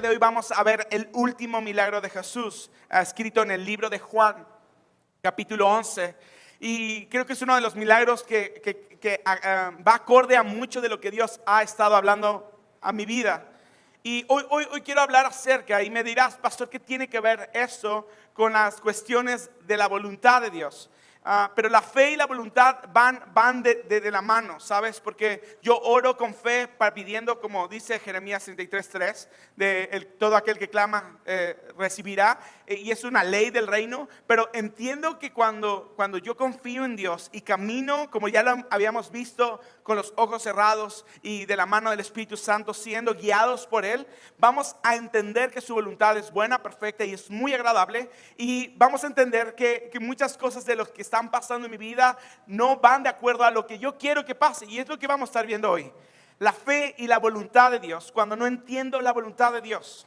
de hoy vamos a ver el último milagro de Jesús, escrito en el libro de Juan, capítulo 11. Y creo que es uno de los milagros que va acorde a mucho de lo que Dios ha estado hablando a mi vida. Y hoy quiero hablar acerca, y me dirás, pastor, ¿qué tiene que ver eso con las cuestiones de la voluntad de Dios? Pero la fe y la voluntad van de la mano, ¿sabes? Porque yo oro con fe pidiendo, como dice Jeremías 33:3, todo aquel que clama recibirá, y es una ley del reino. Pero entiendo que cuando yo confío en Dios y camino, como ya lo habíamos visto, con los ojos cerrados y de la mano del Espíritu Santo, siendo guiados por Él, vamos a entender que su voluntad es buena, perfecta y es muy agradable. Y vamos a entender que muchas cosas de los que están pasando en mi vida no van de acuerdo a lo que yo quiero que pase. Y es lo que vamos a estar viendo hoy. La fe y la voluntad de Dios. Cuando no entiendo la voluntad de Dios.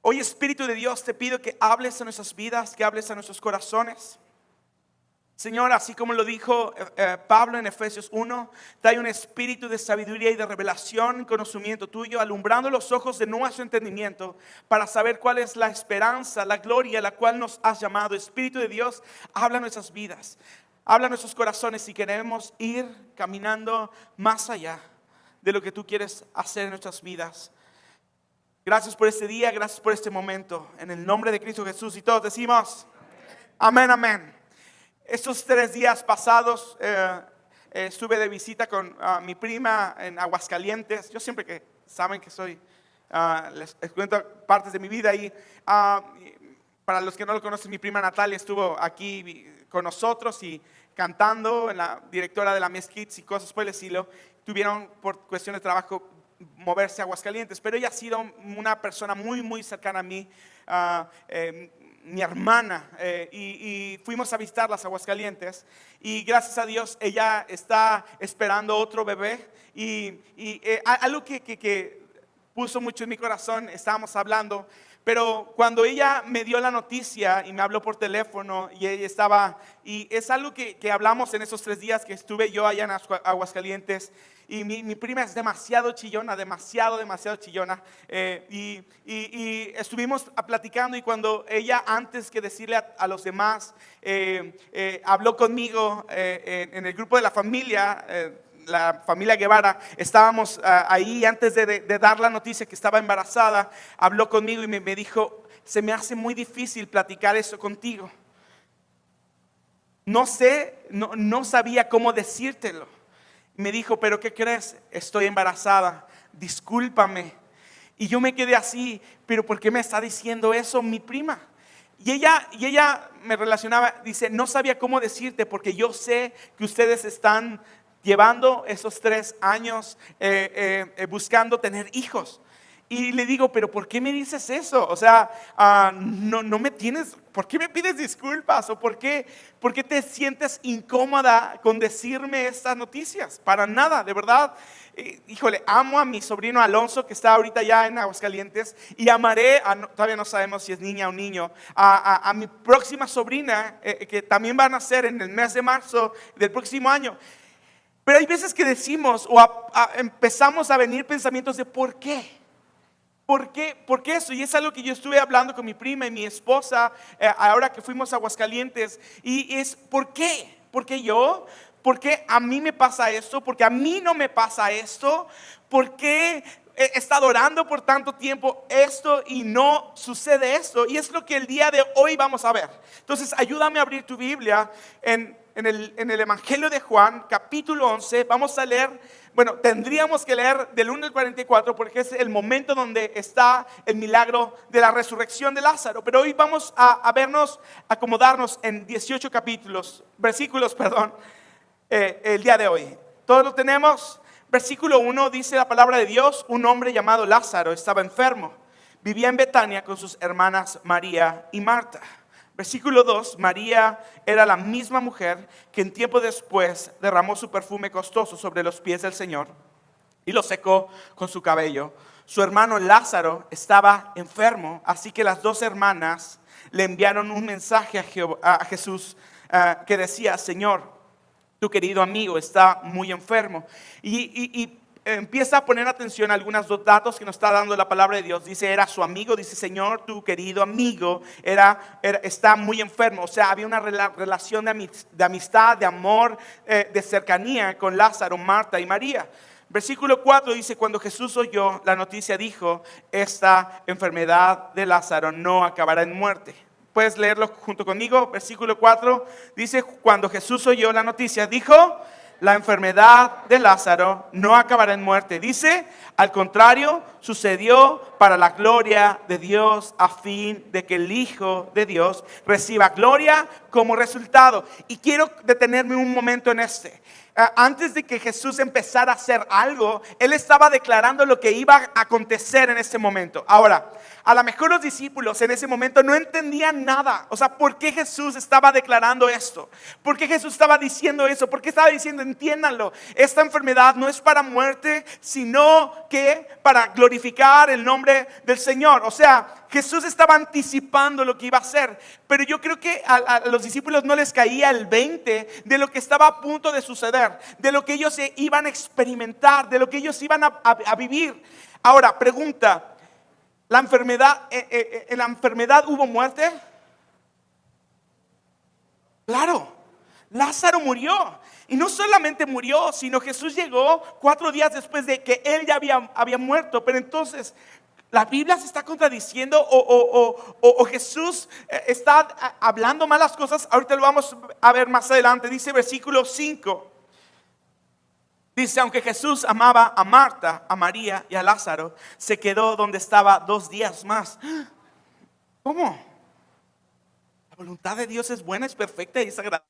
Hoy, Espíritu de Dios, te pido que hables a nuestras vidas, que hables a nuestros corazones. Señor, así como lo dijo Pablo en Efesios 1, trae un espíritu de sabiduría y de revelación, conocimiento tuyo, alumbrando los ojos de nuestro entendimiento para saber cuál es la esperanza, la gloria a la cual nos has llamado. Espíritu de Dios, habla nuestras vidas, habla nuestros corazones si queremos ir caminando más allá de lo que tú quieres hacer en nuestras vidas. Gracias por este día, gracias por este momento. En el nombre de Cristo Jesús, y todos decimos amén, amén. Estos 3 días pasados estuve de visita con mi prima en Aguascalientes. Yo siempre que saben que les cuento partes de mi vida. Y para los que no lo conocen, mi prima Natalia estuvo aquí con nosotros y cantando, la directora de la Mies Kids y cosas por el estilo. Tuvieron por cuestiones de trabajo moverse a Aguascalientes, pero ella ha sido una persona muy, muy cercana a mí. Mi hermana, y fuimos a visitar las Aguascalientes, y gracias a Dios ella está esperando otro bebé. Y algo que puso mucho en mi corazón, estábamos hablando, pero cuando ella me dio la noticia y me habló por teléfono, y ella estaba, y es algo que hablamos en esos 3 días que estuve yo allá en Aguascalientes. Y mi prima es demasiado chillona, demasiado chillona. Y estuvimos platicando, y cuando ella, antes que decirle a los demás, habló conmigo en el grupo de la familia Guevara. Estábamos ahí antes de dar la noticia que estaba embarazada. Habló conmigo y me dijo: se me hace muy difícil platicar eso contigo. No sabía cómo decírtelo. Me dijo: pero ¿qué crees? Estoy embarazada, discúlpame. Y yo me quedé así: pero ¿por qué me está diciendo eso mi prima? Y ella me relacionaba, dice: no sabía cómo decirte, porque yo sé que ustedes están llevando esos 3 años buscando tener hijos. Y le digo: pero ¿por qué me dices eso? O sea, no me tienes, ¿por qué me pides disculpas? ¿O por qué te sientes incómoda con decirme estas noticias? Para nada, de verdad. Híjole, amo a mi sobrino Alonso, que está ahorita ya en Aguascalientes, y amaré, todavía no sabemos si es niña o niño, a mi próxima sobrina, que también va a nacer en el mes de marzo del próximo año. Pero hay veces que decimos empezamos a venir pensamientos de ¿por qué? ¿Por qué eso? Y es algo que yo estuve hablando con mi prima y mi esposa ahora que fuimos a Aguascalientes. Y es ¿por qué? ¿Por qué yo? ¿Por qué a mí me pasa esto? ¿Por qué a mí no me pasa esto? ¿Por qué he estado orando por tanto tiempo esto y no sucede esto? Y es lo que el día de hoy vamos a ver. Entonces ayúdame a abrir tu Biblia en el Evangelio de Juan, capítulo 11. Vamos a leer, tendríamos que leer del 1 al 44, porque es el momento donde está el milagro de la resurrección de Lázaro. Pero hoy vamos a acomodarnos en 18 versículos, el día de hoy. ¿Todos lo tenemos? Versículo 1 dice la palabra de Dios: un hombre llamado Lázaro estaba enfermo. Vivía en Betania con sus hermanas María y Marta. Versículo 2, María era la misma mujer que en tiempo después derramó su perfume costoso sobre los pies del Señor y lo secó con su cabello. Su hermano Lázaro estaba enfermo, así que las 2 hermanas le enviaron un mensaje a Jesús que decía: Señor, tu querido amigo está muy enfermo. Y empieza a poner atención a algunos dos datos que nos está dando la palabra de Dios. Dice, era su amigo, dice, Señor, tu querido amigo está muy enfermo. O sea, había una relación de amistad, de amor, de cercanía con Lázaro, Marta y María. Versículo 4 dice, cuando Jesús oyó la noticia, dijo, esta enfermedad de Lázaro no acabará en muerte. Puedes leerlo junto conmigo. Versículo 4 dice, cuando Jesús oyó la noticia, dijo, la enfermedad de Lázaro no acabará en muerte. Dice, al contrario, sucedió para la gloria de Dios, a fin de que el Hijo de Dios reciba gloria como resultado. Y quiero detenerme un momento en este. Antes de que Jesús empezara a hacer algo, Él estaba declarando lo que iba a acontecer en ese momento. Ahora, a lo mejor los discípulos en ese momento no entendían nada. O sea, ¿por qué Jesús estaba declarando esto? ¿Por qué Jesús estaba diciendo eso? ¿Por qué estaba diciendo, entiéndanlo, esta enfermedad no es para muerte, sino que para glorificar el nombre del Señor? O sea, Jesús estaba anticipando lo que iba a hacer. Pero yo creo que a los discípulos no les caía el 20 de lo que estaba a punto de suceder, de lo que ellos iban a experimentar, de lo que ellos iban a vivir. Ahora, pregunta, ¿en la enfermedad hubo muerte? Claro, Lázaro murió. Y no solamente murió, sino Jesús llegó 4 días después de que él ya había muerto. Pero entonces, ¿la Biblia se está contradiciendo o Jesús está hablando malas cosas? Ahorita lo vamos a ver más adelante. Dice versículo 5. Dice, aunque Jesús amaba a Marta, a María y a Lázaro, se quedó donde estaba 2 días más. ¿Cómo? La voluntad de Dios es buena, es perfecta y es agradable.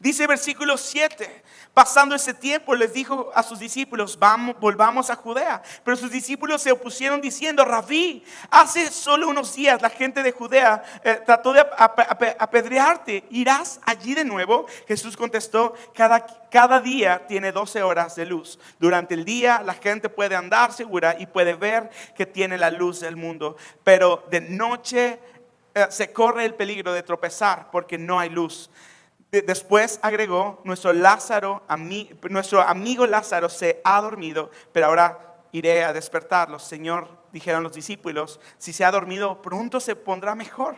Dice versículo 7, pasando ese tiempo les dijo a sus discípulos, volvamos a Judea. Pero sus discípulos se opusieron diciendo, Rabí, hace solo unos días la gente de Judea trató de apedrearte. ¿Irás allí de nuevo? Jesús contestó, cada día tiene 12 horas de luz. Durante el día la gente puede andar segura y puede ver que tiene la luz del mundo. Pero de noche se corre el peligro de tropezar porque no hay luz. Después agregó, nuestro amigo Lázaro se ha dormido, pero ahora iré a despertarlo. Señor, dijeron los discípulos, si se ha dormido, pronto se pondrá mejor.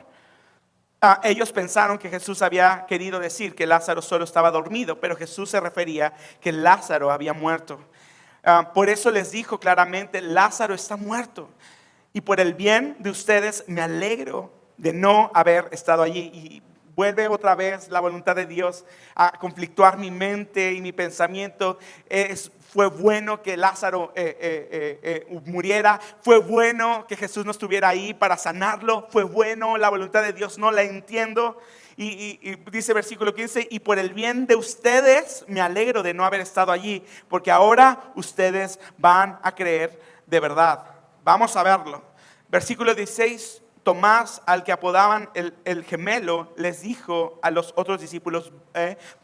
Ellos pensaron que Jesús había querido decir que Lázaro solo estaba dormido, pero Jesús se refería que Lázaro había muerto. Por eso les dijo claramente, Lázaro está muerto. Y por el bien de ustedes me alegro de no haber estado allí. Y vuelve otra vez la voluntad de Dios a conflictuar mi mente y mi pensamiento. Fue bueno que Lázaro muriera. Fue bueno que Jesús no estuviera ahí para sanarlo. Fue bueno, la voluntad de Dios no la entiendo. Y dice versículo 15, y por el bien de ustedes me alegro de no haber estado allí, porque ahora ustedes van a creer de verdad. Vamos a verlo. Versículo 16. Tomás, al que apodaban el gemelo, les dijo a los otros discípulos,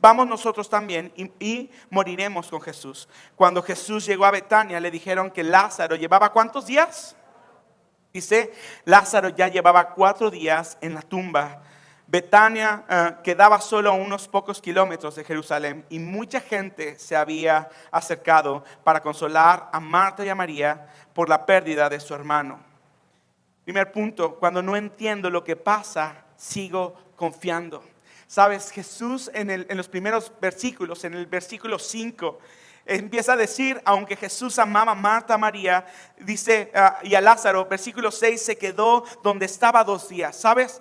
vamos nosotros también y moriremos con Jesús. Cuando Jesús llegó a Betania, le dijeron que Lázaro llevaba ¿cuántos días? Dice, Lázaro ya llevaba 4 días en la tumba. Betania quedaba solo a unos pocos kilómetros de Jerusalén y mucha gente se había acercado para consolar a Marta y a María por la pérdida de su hermano. Primer punto, cuando no entiendo lo que pasa, sigo confiando. Sabes, Jesús en los primeros versículos, en el versículo 5, empieza a decir, aunque Jesús amaba a Marta, a María, dice, y a Lázaro, versículo 6, se quedó donde estaba 2 días, ¿sabes?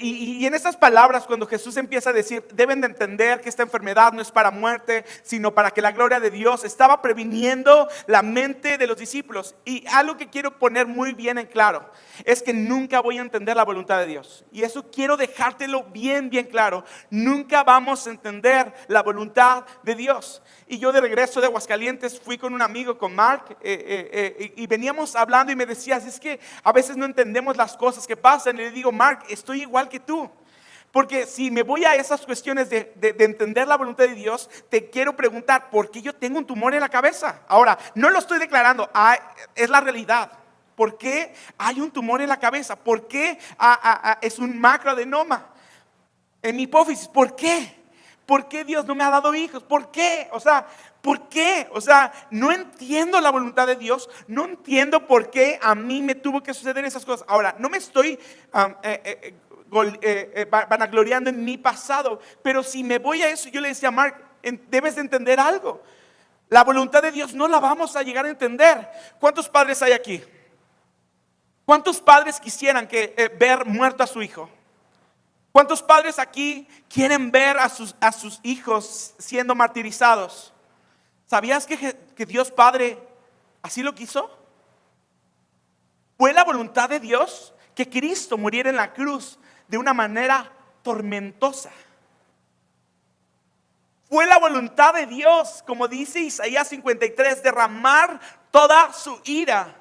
Y en estas palabras, cuando Jesús empieza a decir, deben de entender que esta enfermedad no es para muerte, sino para que la gloria de Dios, estaba previniendo la mente de los discípulos. Y algo que quiero poner muy bien en claro, es que nunca voy a entender la voluntad de Dios. Y eso quiero dejártelo bien, bien claro. Nunca vamos a entender la voluntad de Dios. Y yo de regreso de Aguascalientes fui con un amigo, con Mark, y veníamos hablando y me decías, es que a veces no entendemos las cosas que pasan. Y le digo, Mark, estoy igual que tú. Porque si me voy a esas cuestiones de entender la voluntad de Dios, te quiero preguntar, ¿por qué yo tengo un tumor en la cabeza? Ahora, no lo estoy declarando, es la realidad. ¿Por qué hay un tumor en la cabeza? ¿Por qué es un macroadenoma en mi hipófisis? ¿Por qué? ¿Por qué Dios no me ha dado hijos? ¿Por qué? O sea, ¿por qué? O sea, no entiendo la voluntad de Dios, no entiendo por qué a mí me tuvo que suceder esas cosas. Ahora, no me estoy vanagloriando en mi pasado, pero si me voy a eso, yo le decía a Mark, debes de entender algo. La voluntad de Dios no la vamos a llegar a entender. ¿Cuántos padres hay aquí? ¿Cuántos padres quisieran ver muerto a su hijo? ¿Cuántos padres aquí quieren ver a sus hijos siendo martirizados? ¿Sabías que Dios Padre así lo quiso? Fue la voluntad de Dios que Cristo muriera en la cruz de una manera tormentosa. Fue la voluntad de Dios, como dice Isaías 53, derramar toda su ira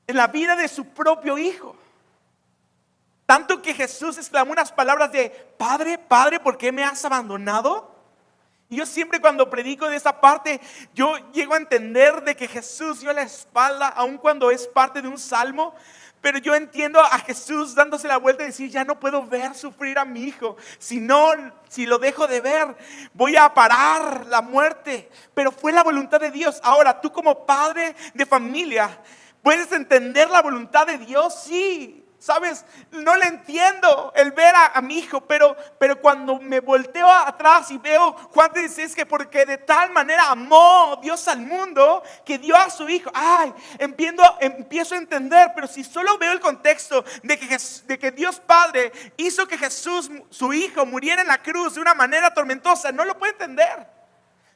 en la vida de su propio hijo. Tanto que Jesús exclamó unas palabras de: Padre, Padre, ¿por qué me has abandonado? Y yo siempre cuando predico de esa parte, yo llego a entender de que Jesús dio la espalda, aun cuando es parte de un salmo. Pero yo entiendo a Jesús dándose la vuelta y decir: ya no puedo ver sufrir a mi hijo. Si lo dejo de ver, voy a parar la muerte. Pero fue la voluntad de Dios. Ahora, tú como padre de familia, ¿puedes entender la voluntad de Dios? Sí. ¿Sabes? No le entiendo el ver a mi hijo, pero cuando me volteo atrás y veo, Juan dice, es que porque de tal manera amó Dios al mundo que dio a su hijo. Empiezo a entender, pero si solo veo el contexto de que Dios Padre hizo que Jesús, su hijo, muriera en la cruz de una manera tormentosa, no lo puedo entender.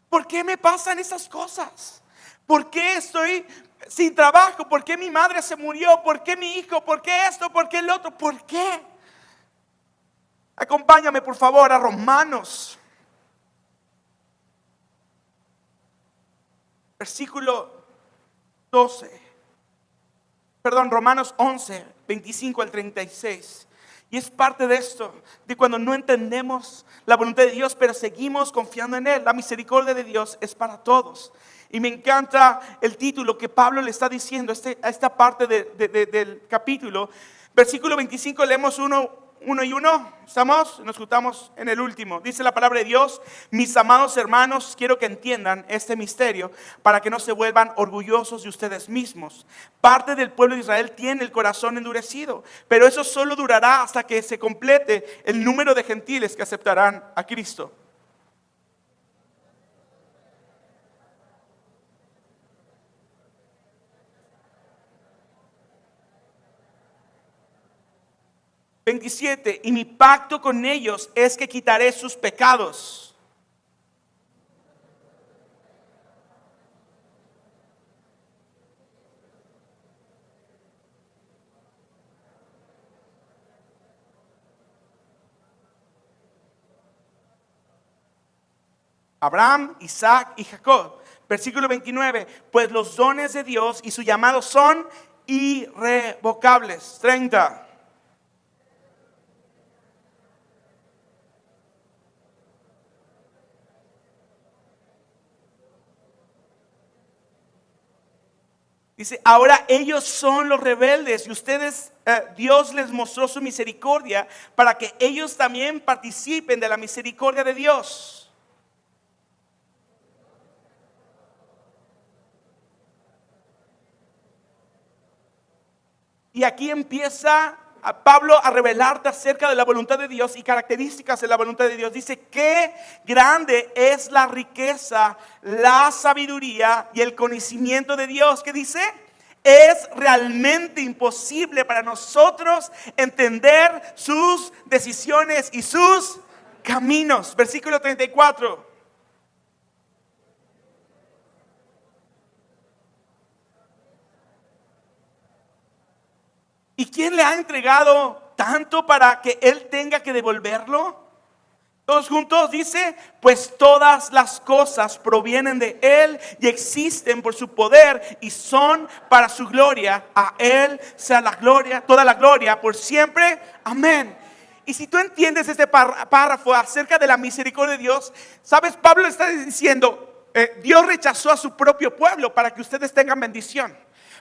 ¿Por qué me pasan esas cosas? ¿Por qué estoy sin trabajo? ¿Por qué mi madre se murió? ¿Por qué mi hijo? ¿Por qué esto? ¿Por qué el otro? ¿Por qué? Acompáñame por favor a Romanos, Romanos 11, 25 al 36. Y es parte de esto, de cuando no entendemos la voluntad de Dios, pero seguimos confiando en Él. La misericordia de Dios es para todos. Y me encanta el título que Pablo le está diciendo a esta parte del capítulo. Versículo 25, leemos uno y uno. ¿Estamos? Nos juntamos en el último. Dice la palabra de Dios: mis amados hermanos, quiero que entiendan este misterio para que no se vuelvan orgullosos de ustedes mismos. Parte del pueblo de Israel tiene el corazón endurecido, pero eso solo durará hasta que se complete el número de gentiles que aceptarán a Cristo. Y mi pacto con ellos es que quitaré sus pecados. Abraham, Isaac y Jacob. Versículo 29, pues los dones de Dios y su llamado son irrevocables. 30. Dice, ahora ellos son los rebeldes y ustedes, Dios les mostró su misericordia para que ellos también participen de la misericordia de Dios. Y aquí empieza a Pablo a revelarte acerca de la voluntad de Dios y características de la voluntad de Dios. Dice, qué grande es la riqueza, la sabiduría y el conocimiento de Dios. ¿Qué dice? Es realmente imposible para nosotros entender sus decisiones y sus caminos. Versículo 34. ¿Y quién le ha entregado tanto para que él tenga que devolverlo? Todos juntos dice, pues todas las cosas provienen de él y existen por su poder y son para su gloria. A él sea la gloria, toda la gloria por siempre. Amén. Y si tú entiendes este párrafo acerca de la misericordia de Dios, sabes, Pablo está diciendo, Dios rechazó a su propio pueblo para que ustedes tengan bendición.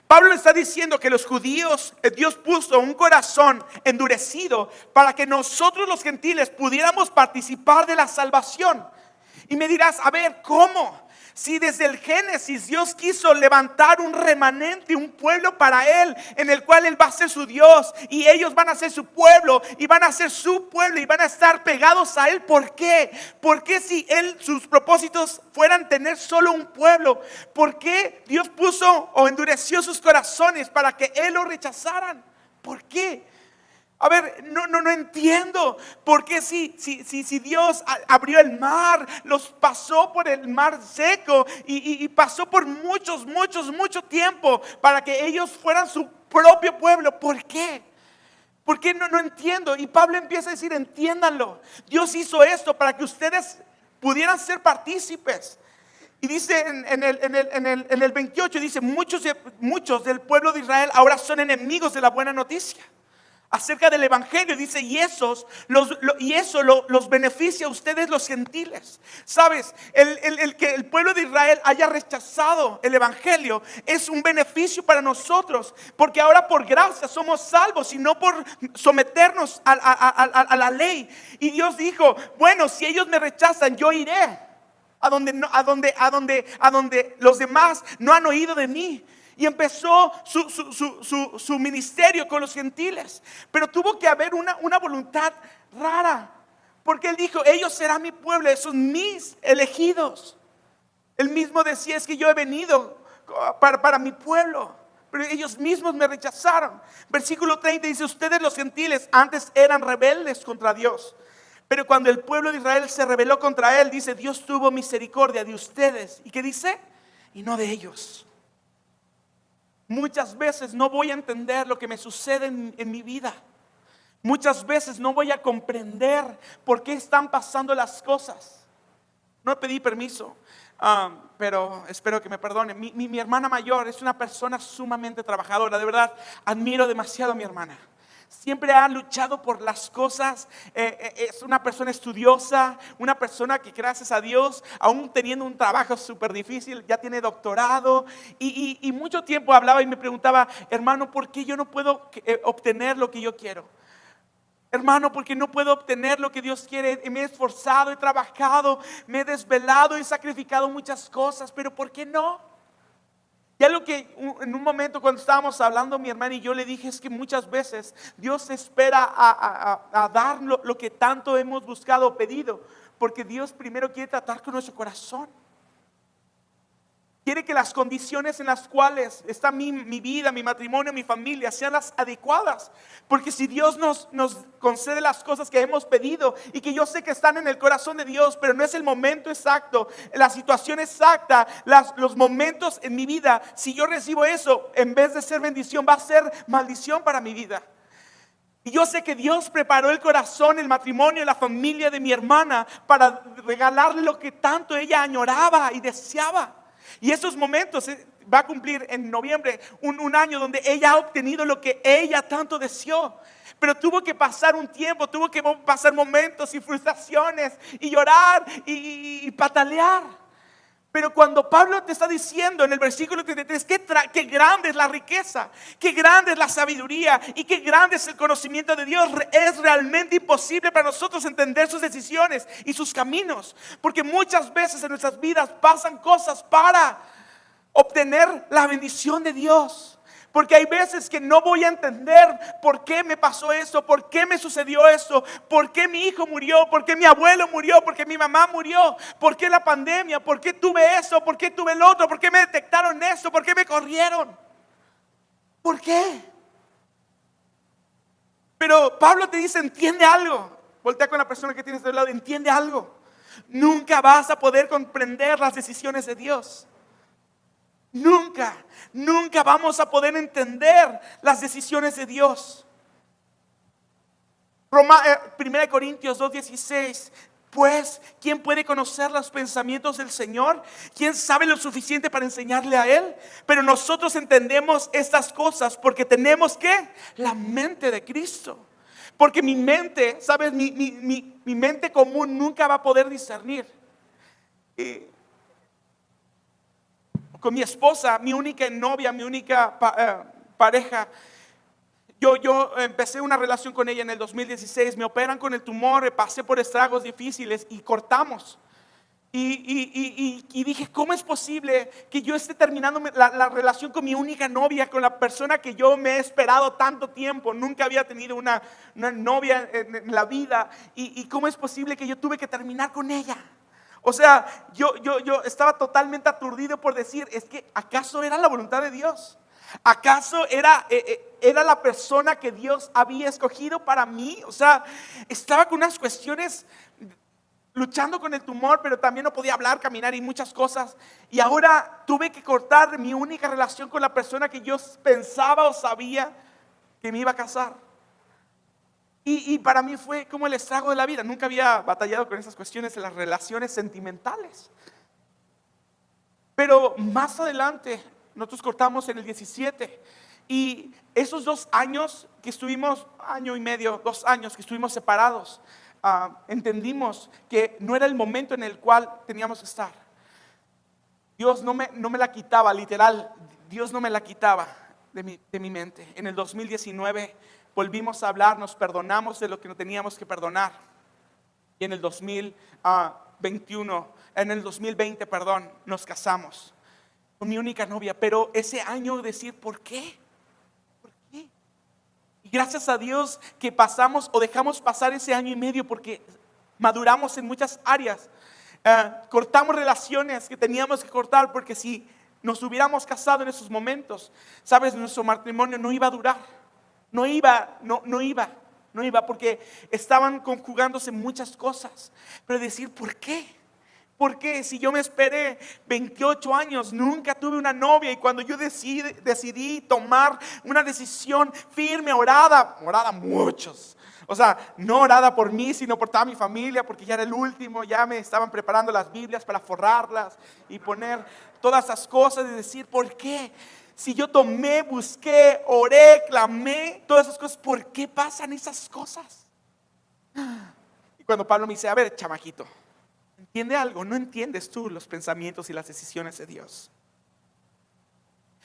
Pablo está diciendo que los judíos, Dios puso un corazón endurecido para que nosotros los gentiles pudiéramos participar de la salvación. Y me dirás, a ver, ¿cómo? Si desde el Génesis Dios quiso levantar un remanente, un pueblo para Él, en el cual Él va a ser su Dios y ellos van a ser su pueblo y van a ser su pueblo y van a estar pegados a Él, ¿por qué? ¿Por qué si sus propósitos fueran tener solo un pueblo? ¿Por qué Dios puso o endureció sus corazones para que Él lo rechazaran? ¿Por qué? A ver, no entiendo. ¿Por qué si Dios abrió el mar, los pasó por el mar seco y pasó por mucho tiempo para que ellos fueran su propio pueblo? ¿Por qué? ¿Por qué no entiendo? Y Pablo empieza a decir, entiéndanlo. Dios hizo esto para que ustedes pudieran ser partícipes. Y dice en el 28, dice, muchos del pueblo de Israel ahora son enemigos de la buena noticia acerca del evangelio. Dice, y eso los beneficia a ustedes los gentiles. Sabes, el que el pueblo de Israel haya rechazado el evangelio es un beneficio para nosotros, porque ahora por gracia somos salvos y no por someternos a la ley. Y Dios dijo, bueno, si ellos me rechazan, yo iré a donde los demás no han oído de mí. Y empezó su ministerio con los gentiles. Pero tuvo que haber una voluntad rara. Porque Él dijo, ellos serán mi pueblo, esos mis elegidos. Él mismo decía, es que yo he venido para mi pueblo. Pero ellos mismos me rechazaron. Versículo 30 dice, ustedes los gentiles antes eran rebeldes contra Dios. Pero cuando el pueblo de Israel se rebeló contra Él, dice, Dios tuvo misericordia de ustedes. ¿Y qué dice? Y no de ellos. Muchas veces no voy a entender lo que me sucede en mi vida. Muchas veces no voy a comprender por qué están pasando las cosas. No pedí permiso, pero espero que me perdone. Mi hermana mayor es una persona sumamente trabajadora. De verdad, admiro demasiado a mi hermana. Siempre ha luchado por las cosas, es una persona estudiosa, una persona que gracias a Dios, aún teniendo un trabajo súper difícil, ya tiene doctorado y mucho tiempo hablaba y me preguntaba, hermano, ¿por qué yo no puedo obtener lo que yo quiero? Hermano, ¿por qué no puedo obtener lo que Dios quiere? Me he esforzado, he trabajado, me he desvelado, he sacrificado muchas cosas, pero ¿por qué no? Y algo que en un momento cuando estábamos hablando mi hermana y yo le dije es que muchas veces Dios espera a dar lo que tanto hemos buscado o pedido, porque Dios primero quiere tratar con nuestro corazón. Quiere que las condiciones en las cuales está mi vida, mi matrimonio, mi familia sean las adecuadas. Porque si Dios nos concede las cosas que hemos pedido y que yo sé que están en el corazón de Dios, pero no es el momento exacto, la situación exacta, los momentos en mi vida, si yo recibo eso, en vez de ser bendición, va a ser maldición para mi vida. Y yo sé que Dios preparó el corazón, el matrimonio, la familia de mi hermana para regalarle lo que tanto ella añoraba y deseaba. Y esos momentos va a cumplir en noviembre un año donde ella ha obtenido lo que ella tanto deseó. Pero tuvo que pasar un tiempo, tuvo que pasar momentos y frustraciones y llorar y patalear. Pero cuando Pablo te está diciendo en el versículo 33 qué grande es la riqueza, qué grande es la sabiduría y qué grande es el conocimiento de Dios, es realmente imposible para nosotros entender sus decisiones y sus caminos. Porque muchas veces en nuestras vidas pasan cosas para obtener la bendición de Dios. Porque hay veces que no voy a entender por qué me pasó eso, por qué me sucedió eso, por qué mi hijo murió, por qué mi abuelo murió, por qué mi mamá murió, por qué la pandemia, por qué tuve eso, por qué tuve el otro, por qué me detectaron eso, por qué me corrieron. ¿Por qué? Pero Pablo te dice, entiende algo. Voltea con la persona que tienes de lado, entiende algo. Nunca vas a poder comprender las decisiones de Dios. Nunca vamos a poder entender las decisiones de Dios. 1 Corintios 2:16. Pues, ¿quién puede conocer los pensamientos del Señor? ¿Quién sabe lo suficiente para enseñarle a Él? Pero nosotros entendemos estas cosas porque tenemos ¿qué? La mente de Cristo. Porque mi mente, ¿sabes? Mi mente común nunca va a poder discernir. Con mi esposa, mi única novia, mi única pareja, yo empecé una relación con ella en el 2016. Me operan con el tumor, pasé por estragos difíciles y cortamos. Y dije, ¿cómo es posible que yo esté terminando la relación con mi única novia, con la persona que yo me he esperado tanto tiempo? Nunca había tenido una novia en la vida. Y cómo es posible que yo tuve que terminar con ella. O sea, yo estaba totalmente aturdido por decir, es que ¿acaso era la voluntad de Dios? ¿Acaso era la persona que Dios había escogido para mí? O sea, estaba con unas cuestiones, luchando con el tumor, pero también no podía hablar, caminar y muchas cosas. Y ahora tuve que cortar mi única relación con la persona que yo pensaba o sabía que me iba a casar. Y para mí fue como el estrago de la vida. Nunca había batallado con esas cuestiones de las relaciones sentimentales. Pero más adelante, nosotros cortamos en el 17. Y esos 2 años que estuvimos, año y medio, 2 años que estuvimos separados, entendimos que no era el momento en el cual teníamos que estar. Dios no me la quitaba, literal, Dios no me la quitaba de mi mente. En el 2019 volvimos a hablar, nos perdonamos de lo que no teníamos que perdonar. Y en el 2020, perdón, nos casamos con mi única novia. Pero ese año decir, ¿por qué? ¿Por qué? Y gracias a Dios que pasamos o dejamos pasar ese año y medio, porque maduramos en muchas áreas. Cortamos relaciones que teníamos que cortar, porque si nos hubiéramos casado en esos momentos, sabes, nuestro matrimonio no iba a durar. No iba, porque estaban conjugándose muchas cosas. Pero decir, ¿por qué? ¿Por qué? Si yo me esperé 28 años, nunca tuve una novia, y cuando yo decidí tomar una decisión firme, orada muchos. O sea, no orada por mí, sino por toda mi familia, porque ya era el último, ya me estaban preparando las Biblias para forrarlas y poner todas esas cosas y decir, ¿por qué? Si yo tomé, busqué, oré, clamé, todas esas cosas, ¿por qué pasan esas cosas? Y cuando Pablo me dice, a ver, chamaquito, ¿entiende algo? No entiendes tú los pensamientos y las decisiones de Dios.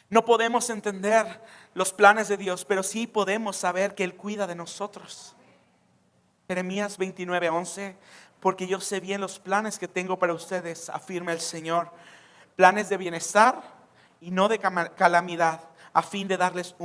No podemos entender los planes de Dios, pero sí podemos saber que Él cuida de nosotros. Jeremías 29:11, porque yo sé bien los planes que tengo para ustedes, afirma el Señor, planes de bienestar y no de calamidad, a fin de darles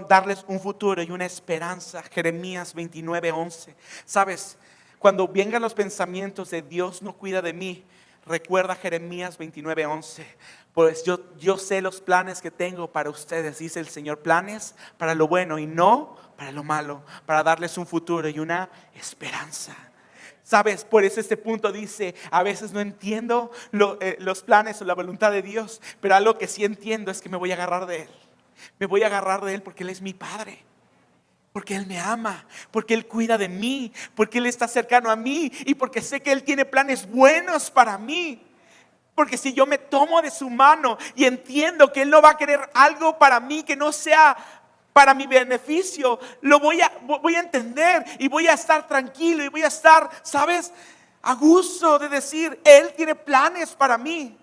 darles un futuro y una esperanza. Jeremías 29:11. Sabes, cuando vengan los pensamientos de Dios no cuida de mí, recuerda Jeremías 29:11. Pues yo sé los planes que tengo para ustedes, dice el Señor, planes para lo bueno y no para lo malo, para darles un futuro y una esperanza. Sabes, por eso este punto dice, a veces no entiendo los planes o la voluntad de Dios, pero algo que sí entiendo es que me voy a agarrar de Él. Me voy a agarrar de Él porque Él es mi Padre, porque Él me ama, porque Él cuida de mí, porque Él está cercano a mí y porque sé que Él tiene planes buenos para mí. Porque si yo me tomo de su mano y entiendo que Él no va a querer algo para mí que no sea para mi beneficio, lo voy a entender y voy a estar tranquilo y voy a estar, ¿sabes?, a gusto de decir, Él tiene planes para mí.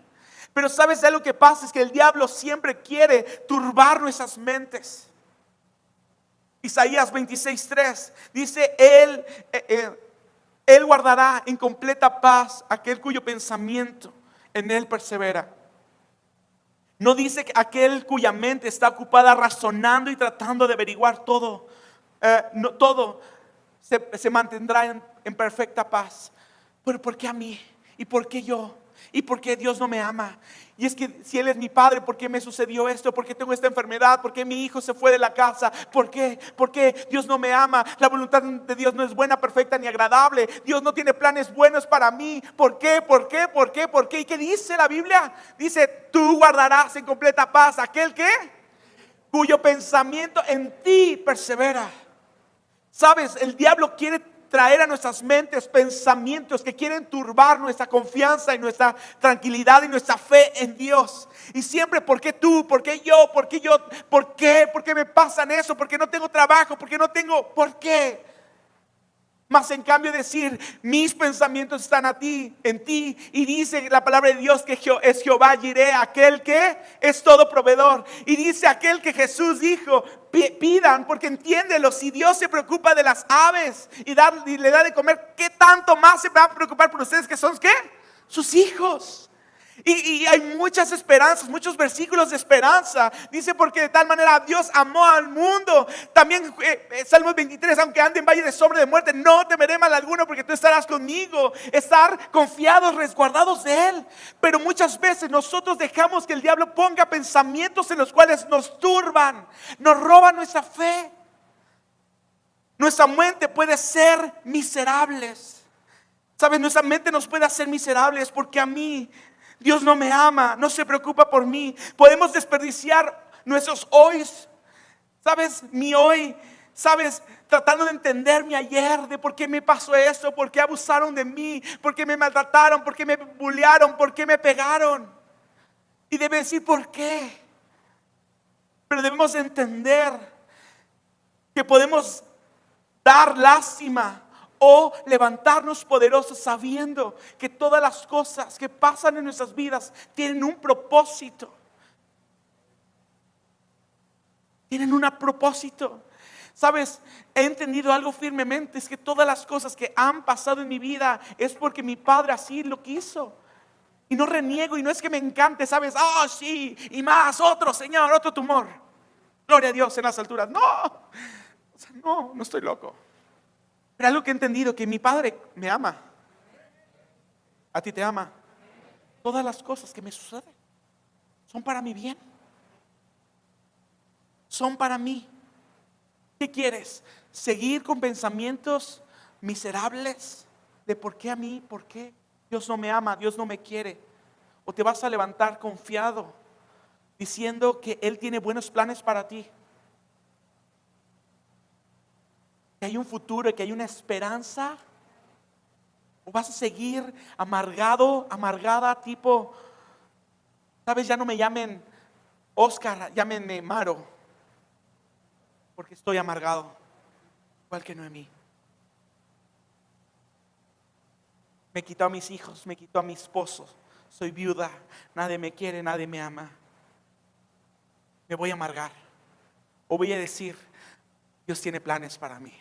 Pero ¿sabes de lo que pasa? Es que el diablo siempre quiere turbar nuestras mentes. Isaías 26:3 dice, Él guardará en completa paz aquel cuyo pensamiento en Él persevera. No dice que aquel cuya mente está ocupada razonando y tratando de averiguar todo. Todo se mantendrá en perfecta paz. Pero ¿por qué a mí? ¿Y por qué yo? ¿Y por qué Dios no me ama? Y es que si Él es mi Padre, ¿por qué me sucedió esto? ¿Por qué tengo esta enfermedad? ¿Por qué mi hijo se fue de la casa? ¿Por qué? ¿Por qué Dios no me ama? La voluntad de Dios no es buena, perfecta ni agradable. Dios no tiene planes buenos para mí. ¿Por qué? ¿Por qué? ¿Por qué? ¿Por qué? ¿Y qué dice la Biblia? Dice, tú guardarás en completa paz aquel que cuyo pensamiento en ti persevera. Sabes, el diablo quiere traer a nuestras mentes pensamientos que quieren turbar nuestra confianza y nuestra tranquilidad y nuestra fe en Dios. Y siempre, ¿por qué tú? ¿Por qué yo? ¿Por qué yo? ¿Por qué? ¿Por qué me pasan eso? ¿Por qué no tengo trabajo? ¿Por qué no tengo? ¿Por qué? Mas en cambio decir, mis pensamientos están en ti. Y dice la palabra de Dios que es Jehová Jireh, aquel que es todo proveedor. Y dice aquel que Jesús dijo, pidan, porque entiéndelo, si Dios se preocupa de las aves y le da de comer, ¿qué tanto más se va a preocupar por ustedes que son, ¿qué? Sus hijos. Y hay muchas esperanzas, muchos versículos de esperanza. Dice, porque de tal manera Dios amó al mundo. También Salmos 23, aunque ande en valle de sombra de muerte, no temeré mal alguno, porque tú estarás conmigo. Estar confiados, resguardados de Él. Pero muchas veces nosotros dejamos que el diablo ponga pensamientos en los cuales nos turban, nos roban nuestra fe. Nuestra mente puede ser miserables. ¿Sabes? Nuestra mente nos puede hacer miserables porque a mí Dios no me ama, no se preocupa por mí. Podemos desperdiciar nuestros hoys. ¿Sabes? Mi hoy. ¿Sabes? Tratando de entender mi ayer, de por qué me pasó esto, por qué abusaron de mí, por qué me maltrataron, por qué me bullearon, por qué me pegaron. Y debe decir por qué. Pero debemos entender que podemos dar lástima o levantarnos poderosos sabiendo que todas las cosas que pasan en nuestras vidas tienen un propósito. Tienen un propósito. ¿Sabes? He entendido algo firmemente, es que todas las cosas que han pasado en mi vida es porque mi Padre así lo quiso. Y no reniego, y no es que me encante, ¿sabes? Oh, sí, y más, otro Señor, otro tumor. Gloria a Dios en las alturas. No, o sea, no estoy loco. Pero algo que he entendido, que mi Padre me ama. A ti te ama. Todas las cosas que me suceden son para mi bien. Son para mí. ¿Qué quieres? ¿Seguir con pensamientos miserables de por qué a mí? ¿Por qué Dios no me ama? Dios no me quiere. ¿O te vas a levantar confiado diciendo que Él tiene buenos planes para ti? Que hay un futuro, que hay una esperanza. ¿O vas a seguir amargado, amargada, tipo, sabes, ya no me llamen Oscar, llámenme Maro, porque estoy amargado, igual que Noemí? Me quitó a mis hijos, me quitó a mi esposo, soy viuda, nadie me quiere, nadie me ama. Me voy a amargar, o voy a decir, Dios tiene planes para mí.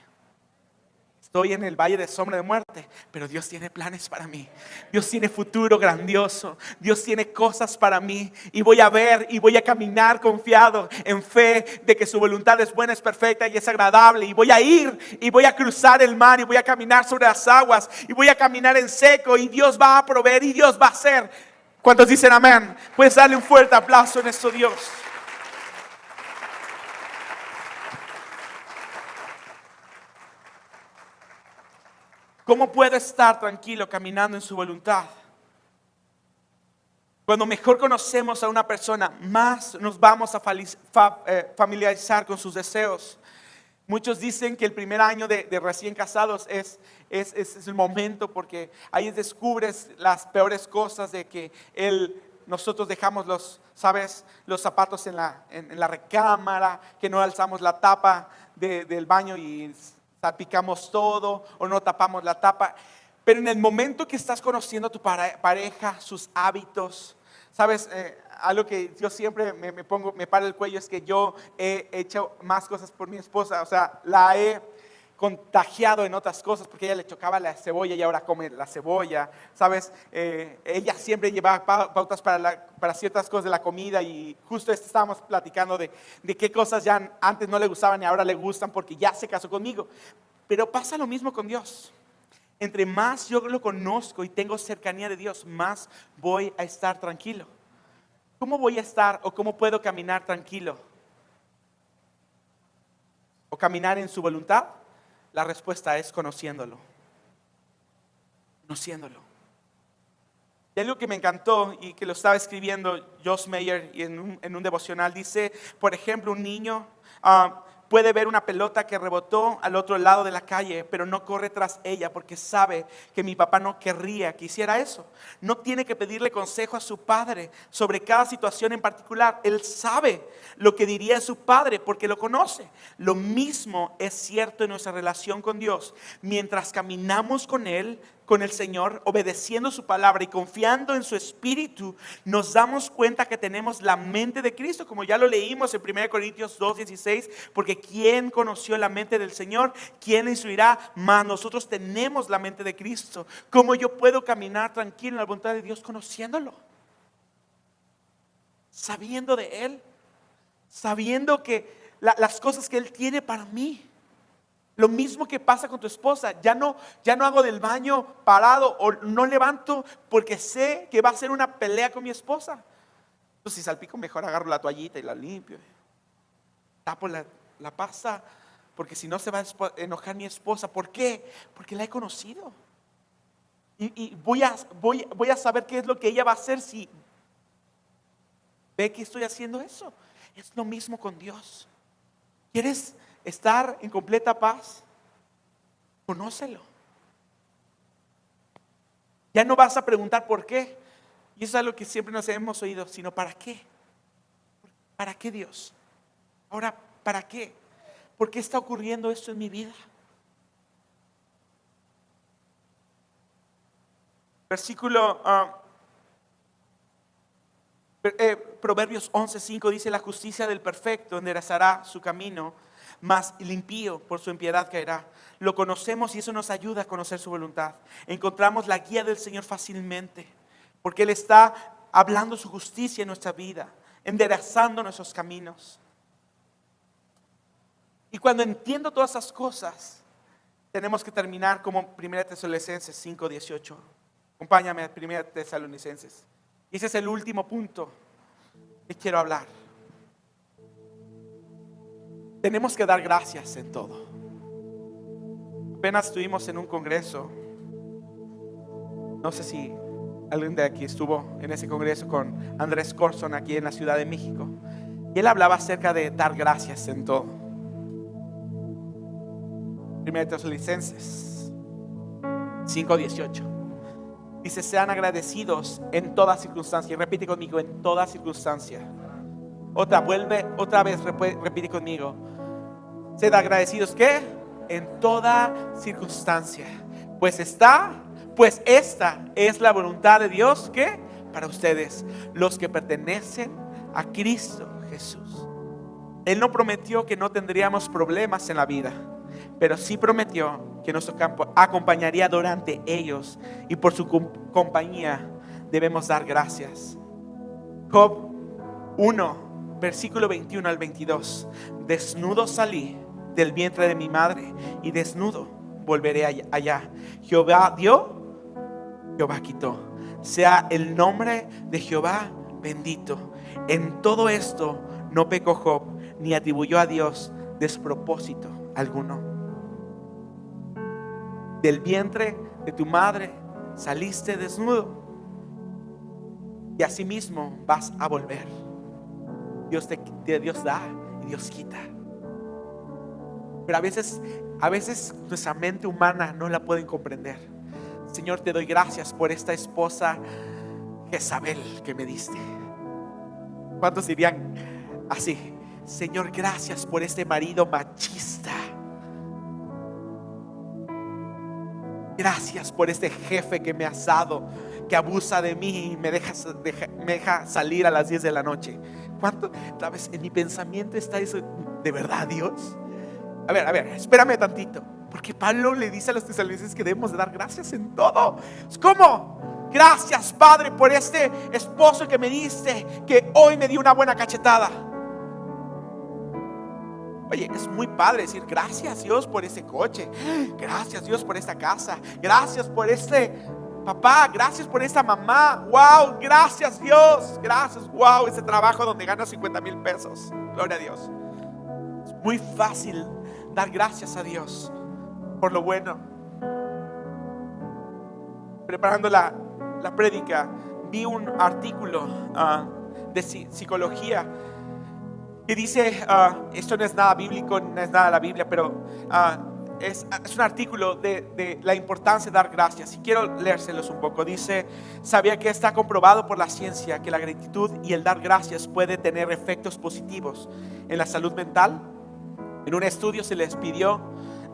Estoy en el valle de sombra de muerte, pero Dios tiene planes para mí. Dios tiene futuro grandioso. Dios tiene cosas para mí. Y voy a ver y voy a caminar confiado en fe de que su voluntad es buena, es perfecta y es agradable. Y voy a ir y voy a cruzar el mar y voy a caminar sobre las aguas. Y voy a caminar en seco y Dios va a proveer y Dios va a hacer. ¿Cuántos dicen amén? Puedes darle un fuerte aplauso en esto, Dios. ¿Cómo puedo estar tranquilo caminando en su voluntad? Cuando mejor conocemos a una persona, más nos vamos a familiarizar con sus deseos. Muchos dicen que el primer año de recién casados es el momento, porque ahí descubres las peores cosas de que nosotros dejamos los zapatos en la recámara, que no alzamos la tapa del baño y salpicamos todo, o no tapamos la tapa. Pero en el momento que estás conociendo a tu pareja, sus hábitos, sabes, algo que yo siempre me para el cuello es que yo he hecho más cosas por mi esposa. O sea, la he contagiado en otras cosas, porque ella le chocaba la cebolla y ahora come la cebolla, ¿sabes? Ella siempre llevaba pautas para ciertas cosas de la comida, y justo estábamos platicando de qué cosas ya antes no le gustaban y ahora le gustan porque ya se casó conmigo. Pero pasa lo mismo con Dios. Entre más yo lo conozco y tengo cercanía de Dios, más voy a estar tranquilo. ¿Cómo voy a estar o cómo puedo caminar tranquilo? ¿O caminar en su voluntad? La respuesta es conociéndolo. Conociéndolo. Y algo que me encantó y que lo estaba escribiendo Joss Meyer y en un devocional, dice, por ejemplo, un niño Puede ver una pelota que rebotó al otro lado de la calle, pero no corre tras ella porque sabe que mi papá no querría que hiciera eso. No tiene que pedirle consejo a su padre sobre cada situación en particular. Él sabe lo que diría su padre porque lo conoce. Lo mismo es cierto en nuestra relación con Dios. Mientras caminamos con Él, con el Señor, obedeciendo su palabra y confiando en su Espíritu, nos damos cuenta que tenemos la mente de Cristo, como ya lo leímos en 1 Corintios 2:16, porque ¿quién conoció la mente del Señor? ¿Quién le instruirá? Mas nosotros tenemos la mente de Cristo. ¿Cómo yo puedo caminar tranquilo en la voluntad de Dios? Conociéndolo, sabiendo de Él, sabiendo que las cosas que Él tiene para mí. Lo mismo que pasa con tu esposa. Ya no hago del baño parado o no levanto porque sé que va a ser una pelea con mi esposa. Entonces, si salpico, mejor agarro la toallita y la limpio. Tapo la pasta, porque si no se va a enojar mi esposa. ¿Por qué? Porque la he conocido. Y voy a saber qué es lo que ella va a hacer si ve que estoy haciendo eso. Es lo mismo con Dios. ¿Quieres estar en completa paz? Conócelo. Ya no vas a preguntar por qué. Y eso es algo que siempre nos hemos oído, sino ¿para qué? ¿Para qué, Dios? Ahora, ¿para qué? ¿Por qué está ocurriendo esto en mi vida? Versículo Proverbios 11:5 dice: la justicia del perfecto enderezará su camino, mas el impío por su impiedad caerá. Lo conocemos y eso nos ayuda a conocer su voluntad. Encontramos la guía del Señor fácilmente, porque Él está hablando su justicia en nuestra vida, enderezando nuestros caminos. Y cuando entiendo todas esas cosas, tenemos que terminar como 1 Tesalonicenses 5:18. Acompáñame a 1 Tesalonicenses. Y ese es el último punto que quiero hablar. Tenemos que dar gracias en todo. Apenas estuvimos en un congreso. No sé si alguien de aquí estuvo en ese congreso con Andrés Corson aquí en la Ciudad de México. Y él hablaba acerca de dar gracias en todo. 1 Tesalonicenses 5:18. Dice: sean agradecidos en toda circunstancia. Y repite conmigo: en toda circunstancia. Otra vez repite conmigo: sed agradecidos, ¿qué? En toda circunstancia. Pues esta es la voluntad de Dios, ¿qué? Para ustedes, los que pertenecen a Cristo Jesús. Él no prometió que no tendríamos problemas en la vida, pero sí prometió que nos acompañaría durante ellos, y por su compañía debemos dar gracias. Job 1, versículo 21 al 22. Desnudo salí del vientre de mi madre, y desnudo volveré allá. Jehová dio, Jehová quitó. Sea el nombre de Jehová bendito. En todo esto no pecó Job, ni atribuyó a Dios despropósito alguno. Del vientre de tu madre saliste desnudo, y asimismo vas a volver. Dios da y Dios quita. Pero a veces nuestra mente humana no la pueden comprender. Señor, te doy gracias por esta esposa Jezabel que me diste. ¿Cuántos dirían así? Señor, gracias por este marido machista. Gracias por este jefe que me has dado, que abusa de mí y me deja salir a las 10 de la noche. ¿Cuánto? ¿Sabes? En mi pensamiento está eso. ¿De verdad, Dios? A ver, espérame tantito. Porque Pablo le dice a los tesalonicenses que debemos de dar gracias en todo. ¿Cómo? Gracias, Padre, por este esposo que me diste, que hoy me dio una buena cachetada. Oye, es muy padre decir gracias, Dios, por ese coche. Gracias, Dios, por esta casa. Gracias por este papá. Gracias por esta mamá. Wow, gracias, Dios. Gracias, wow, ese trabajo donde gano 50,000 pesos. Gloria a Dios. Es muy fácil dar gracias a Dios por lo bueno. Preparando la prédica, vi un artículo de psicología que dice, esto no es nada bíblico, no es nada de la Biblia, pero es un artículo de la importancia de dar gracias. Y quiero leérselos un poco. Dice: sabía que está comprobado por la ciencia que la gratitud y el dar gracias puede tener efectos positivos en la salud mental. En un estudio se les pidió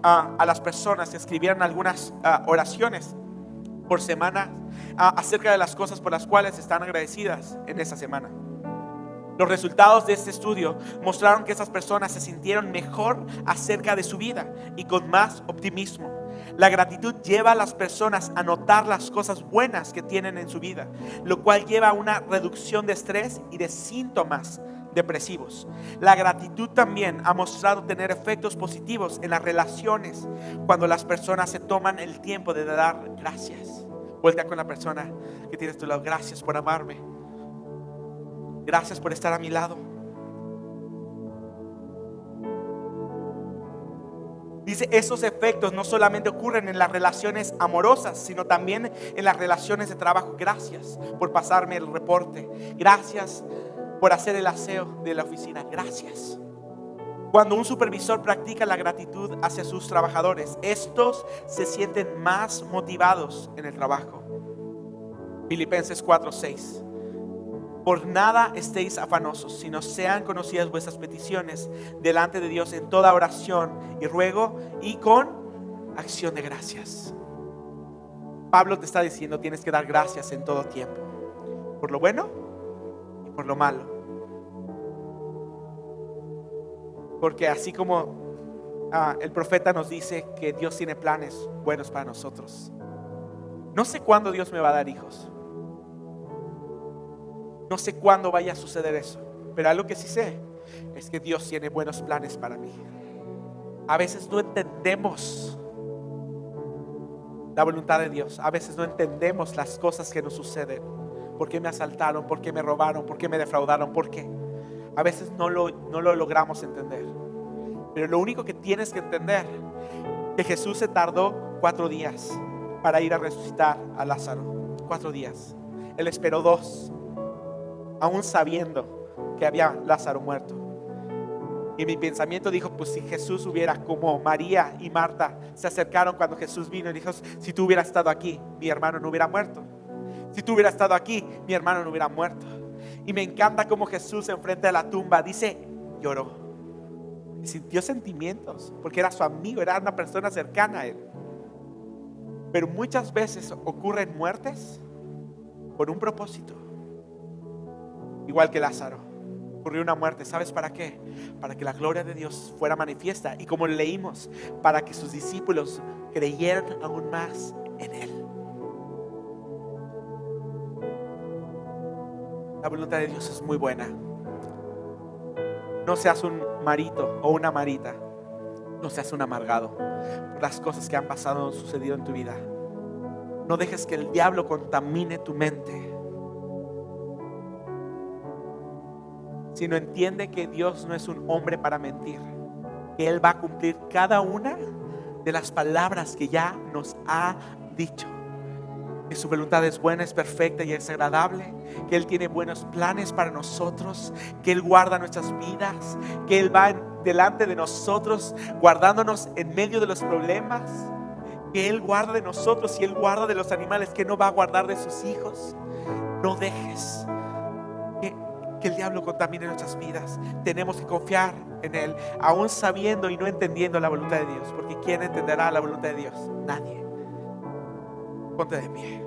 a las personas que escribieran algunas oraciones por semana acerca de las cosas por las cuales están agradecidas en esa semana. Los resultados de este estudio mostraron que esas personas se sintieron mejor acerca de su vida y con más optimismo. La gratitud lleva a las personas a notar las cosas buenas que tienen en su vida, lo cual lleva a una reducción de estrés y de síntomas depresivos. La gratitud también ha mostrado tener efectos positivos en las relaciones cuando las personas se toman el tiempo de dar gracias. Vuelta con la persona que tienes a tu lado: gracias por amarme. Gracias por estar a mi lado. Dice, esos efectos no solamente ocurren en las relaciones amorosas, sino también en las relaciones de trabajo. Gracias por pasarme el reporte. Gracias por hacer el aseo de la oficina. Gracias. Cuando un supervisor practica la gratitud hacia sus trabajadores, estos se sienten más motivados en el trabajo. Filipenses 4:6. Por nada estéis afanosos, sino sean conocidas vuestras peticiones delante de Dios en toda oración y ruego y con acción de gracias. Pablo te está diciendo: tienes que dar gracias en todo tiempo, por lo bueno y por lo malo. Porque así como el profeta nos dice que Dios tiene planes buenos para nosotros. No sé cuándo Dios me va a dar hijos. No sé cuándo vaya a suceder eso, pero algo que sí sé es que Dios tiene buenos planes para mí. A veces no entendemos la voluntad de Dios. A veces no entendemos las cosas que nos suceden. ¿Por qué me asaltaron? ¿Por qué me robaron? ¿Por qué me defraudaron? ¿Por qué? A veces no lo logramos entender. Pero lo único que tienes que entender es que Jesús se tardó 4 días para ir a resucitar a Lázaro. 4 días. Él esperó 2. Aún sabiendo que había Lázaro muerto. Y mi pensamiento dijo: pues si Jesús hubiera, como María y Marta se acercaron cuando Jesús vino y dijo: si tú hubieras estado aquí, mi hermano no hubiera muerto. Si tú hubieras estado aquí, mi hermano no hubiera muerto. Y me encanta cómo Jesús enfrente de la tumba dice: lloró. Y sintió sentimientos, porque era su amigo, era una persona cercana a él. Pero muchas veces ocurren muertes por un propósito. Igual que Lázaro, ocurrió una muerte. ¿Sabes para qué? Para que la gloria de Dios fuera manifiesta. Y como leímos, para que sus discípulos creyeran aún más en Él. La voluntad de Dios es muy buena. No seas un marito o una marita. No seas un amargado por las cosas que han pasado o sucedido en tu vida. No dejes que el diablo contamine tu mente. Sino entiende que Dios no es un hombre para mentir, que Él va a cumplir cada una de las palabras que ya nos ha dicho. Que su voluntad es buena, es perfecta y es agradable. Que Él tiene buenos planes para nosotros. Que Él guarda nuestras vidas. Que Él va delante de nosotros, guardándonos en medio de los problemas. Que Él guarda de nosotros y Él guarda de los animales. Que no va a guardar de sus hijos. No dejes que el diablo contamine nuestras vidas. Tenemos que confiar en Él, aún sabiendo y no entendiendo la voluntad de Dios. Porque ¿quién entenderá la voluntad de Dios? Nadie. Ponte de pie.